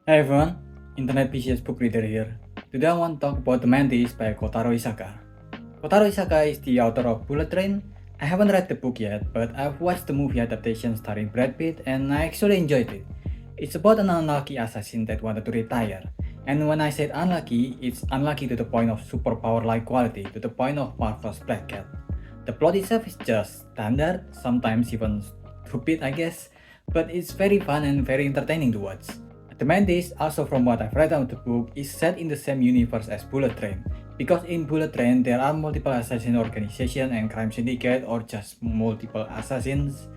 Hey everyone, Internet PCS book reader here. Today I want to talk about The Mantis by Kotaro Isaka. Kotaro Isaka is the author of Bullet Train. I haven't read the book yet, but I've watched the movie adaptation starring Brad Pitt and I actually enjoyed it. It's about an unlucky assassin that wanted to retire. And when I said unlucky, it's unlucky to the point of superpower-like quality, to the point of Marvel's Black Cat. The plot itself is just standard, sometimes even stupid I guess, but it's very fun and very entertaining to watch. The mantis, also from what I've read of the book, is set in the same universe as Bullet Train, because in Bullet Train there are multiple assassin organizations and crime syndicate or just multiple assassins.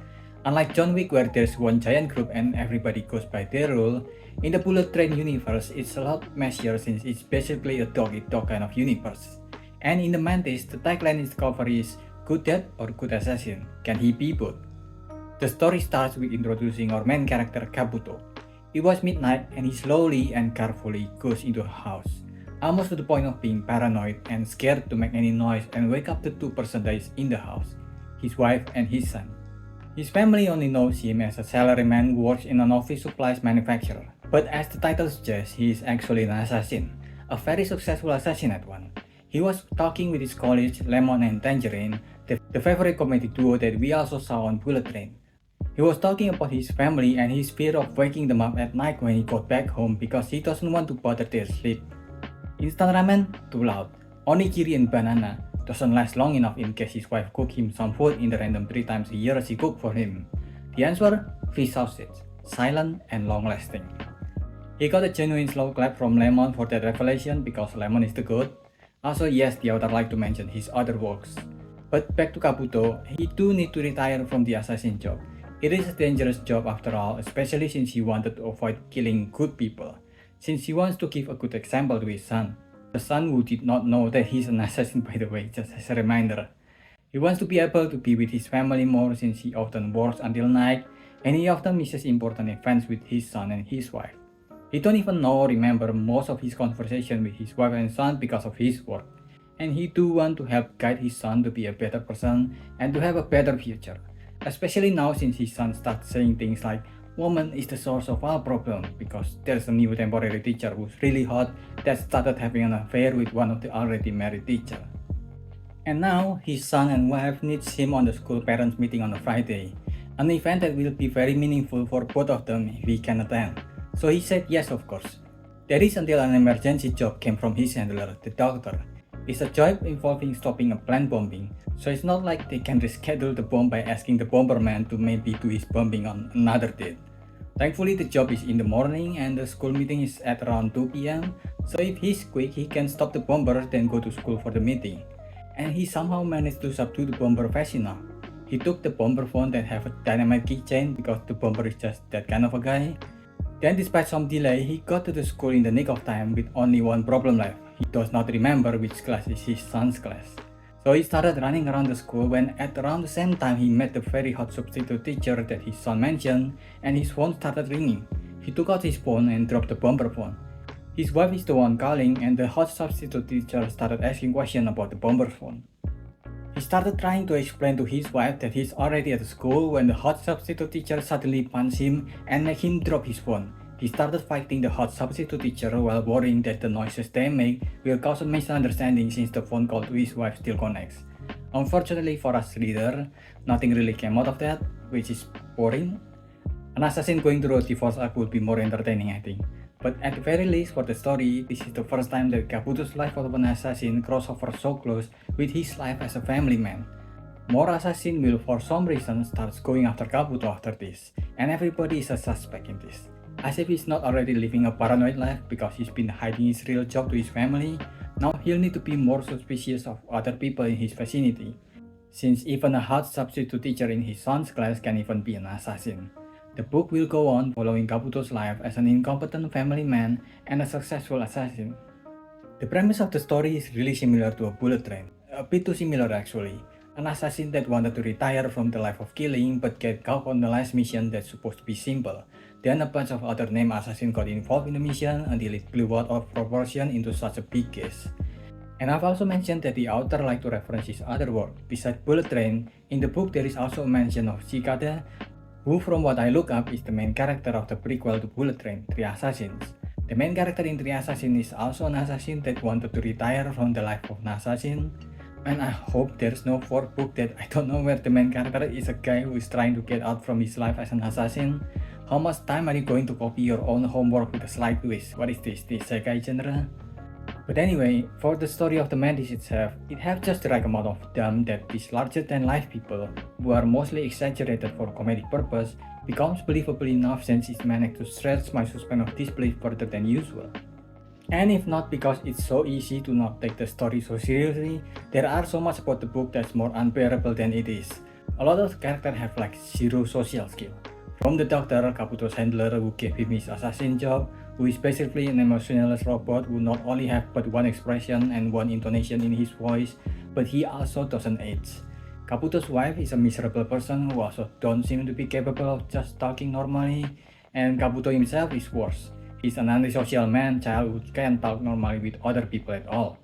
Unlike John Wick where there's one giant group and everybody goes by their rule, in the Bullet Train universe it's a lot messier since it's basically a dog-eat-dog kind of universe. And in the mantis, the tagline is cover is good dad or good assassin, can he be both? The story starts with introducing our main character Kabuto. It was midnight and he slowly and carefully goes into a house, almost to the point of being paranoid and scared to make any noise and wake up the two persons that is in the house, his wife and his son. His family only knows him as a salaryman who works in an office supplies manufacturer, but as the title suggests, he is actually an assassin, a very successful assassin at one. He was talking with his colleagues Lemon and Tangerine, the favorite comedy duo that we also saw on Bullet Train. He was talking about his family and his fear of waking them up at night when he got back home because he doesn't want to bother their sleep. Instant ramen? Too loud. Onigiri and banana doesn't last long enough in case his wife cook him some food in the random 3 times a year she cook for him. The answer? Fish sausage. Silent and long lasting. He got a genuine slow clap from Lemon for that revelation because Lemon is the goat. Also yes, the author like to mention his other works. But back to Kabuto, he do need to retire from the assassin job. It is a dangerous job after all, especially since he wanted to avoid killing good people, since he wants to give a good example to his son. The son who did not know that he's an assassin by the way, just as a reminder. He wants to be able to be with his family more since he often works until night and he often misses important events with his son and his wife. He don't even know or remember most of his conversation with his wife and son because of his work. And he do want to help guide his son to be a better person and to have a better future. Especially now since his son starts saying things like woman is the source of our problem because there's a new temporary teacher who's really hot that started having an affair with one of the already married teacher. And now his son and wife needs him on the school parents meeting on a Friday, an event that will be very meaningful for both of them if he can attend. So he said yes of course. That is until an emergency job came from his handler, the doctor. It's a job involving stopping a plane bombing, so it's not like they can reschedule the bomb by asking the bomberman to maybe do his bombing on another date. Thankfully the job is in the morning and the school meeting is at around 2 PM, so if he's quick he can stop the bomber then go to school for the meeting. And he somehow managed to subdue the bomber fast enough. He took the bomber phone that have a dynamite keychain because the bomber is just that kind of a guy. Then despite some delay, he got to the school in the nick of time with only one problem left. He does not remember which class is his son's class. So he started running around the school when at around the same time he met the very hot substitute teacher that his son mentioned and his phone started ringing. He took out his phone and dropped the bomber phone. His wife is the one calling and the hot substitute teacher started asking questions about the bomber phone. He started trying to explain to his wife that he's already at the school when the hot substitute teacher suddenly punched him and made him drop his phone. He started fighting the hot substitute teacher while worrying that the noises they make will cause a misunderstanding since the phone call to his wife still connects. Unfortunately for us reader, nothing really came out of that, which is boring. An assassin going through a divorce arc would be more entertaining I think. But at the very least for the story, this is the first time that Kabuto's life of an assassin crossover so close with his life as a family man. More assassins will for some reason start going after Kabuto after this, and everybody is a suspect in this. As if he's not already living a paranoid life because he's been hiding his real job to his family, now he'll need to be more suspicious of other people in his vicinity, since even a hot substitute teacher in his son's class can even be an assassin. The book will go on following Kabuto's life as an incompetent family man and a successful assassin. The premise of the story is really similar to a Bullet Train, a bit too similar actually. An assassin that wanted to retire from the life of killing but get caught on the last mission that's supposed to be simple. Then a bunch of other named assassins got involved in the mission until it blew out of proportion into such a big case. And I've also mentioned that the author liked to reference his other work. Besides Bullet Train, in the book there is also a mention of Cicada, Who, from what I look up, is the main character of the prequel to Bullet Train, Three Assassins. The main character in Three Assassins is also an assassin that wanted to retire from the life of an assassin. And I hope there's no fourth book that I don't know where the main character is a guy who is trying to get out from his life as an assassin. How much time are you going to copy your own homework with a slight twist? What is this isekai genre? But anyway, for the story of the mantis itself, it has just the right amount of dumb that these larger-than-life people, who are mostly exaggerated for comedic purpose, becomes believable enough since it managed to stretch my suspension of disbelief further than usual. And if not because it's so easy to not take the story so seriously, there are so much about the book that's more unbearable than it is. A lot of the characters have like zero social skill. From the doctor, Kabuto's handler who gave him his assassin job, who is basically an emotionless robot who not only have but one expression and one intonation in his voice, but he also doesn't age. Kabuto's wife is a miserable person who also don't seem to be capable of just talking normally, and Kabuto himself is worse. He's an antisocial man-child who can't talk normally with other people at all.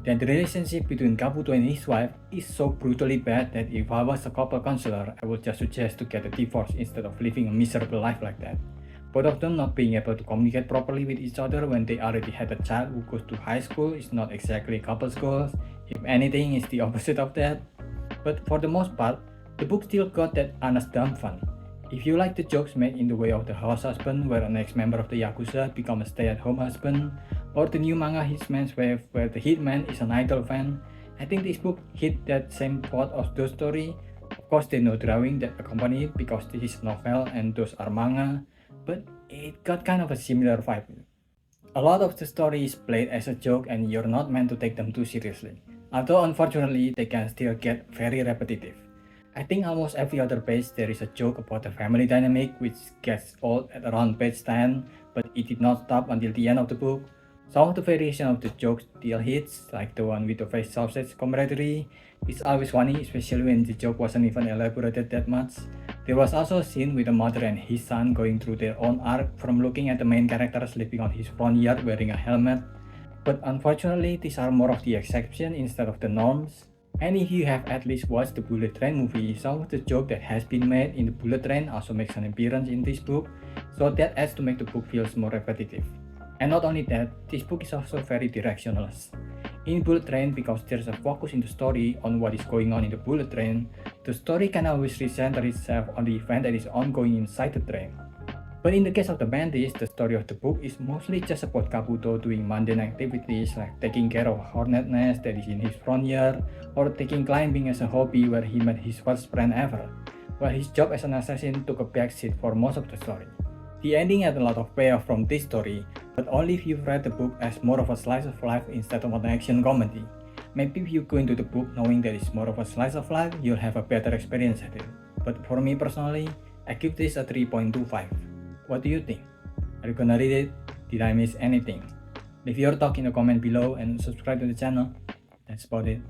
Then the relationship between Kabuto and his wife is so brutally bad that if I was a couple counselor, I would just suggest to get a divorce instead of living a miserable life like that. Both of them not being able to communicate properly with each other when they already had a child who goes to high school is not exactly couple's goals. If anything, it's the opposite of that. But for the most part, the book still got that honest dumb fun. If you like the jokes made in the way of the house husband, where an ex-member of the Yakuza becomes a stay-at-home husband, or the new manga Hitman's Wave, where the hitman is an idol fan, I think this book hit that same plot of those story. Of course, there's no drawing that accompany it because this is novel and those are manga, but it got kind of a similar vibe. A lot of the story is played as a joke and you're not meant to take them too seriously, although unfortunately they can still get very repetitive. I think almost every other page there is a joke about the family dynamic which gets old at around page 10, but it did not stop until the end of the book. Some of the variation of the jokes still hits, like the one with the face sausage camaraderie. It's always funny, especially when the joke wasn't even elaborated that much. There was also a scene with a mother and his son going through their own arc from looking at the main character sleeping on his front yard wearing a helmet. But unfortunately, these are more of the exception instead of the norms. And if you have at least watched the Bullet Train movie, some of the joke that has been made in the Bullet Train also makes an appearance in this book, so that adds to make the book feels more repetitive. And not only that, this book is also very directionless. In Bullet Train, because there's a focus in the story on what is going on in the Bullet Train, the story can always recenter itself on the event that is ongoing inside the train. But in the case of the mantis, the story of the book is mostly just about Kabuto doing mundane activities like taking care of a hornet nest that is in his front yard, or taking climbing as a hobby where he met his first friend ever, while his job as an assassin took a backseat for most of the story. The ending had a lot of payoff from this story, but only if you've read the book as more of a slice of life instead of an action comedy. Maybe if you go into the book knowing that it's more of a slice of life, you'll have a better experience at it. But for me personally, I give this a 3.25. What do you think? Are you gonna read it? Did I miss anything? Leave your talk in the comment below and subscribe to the channel. That's about it.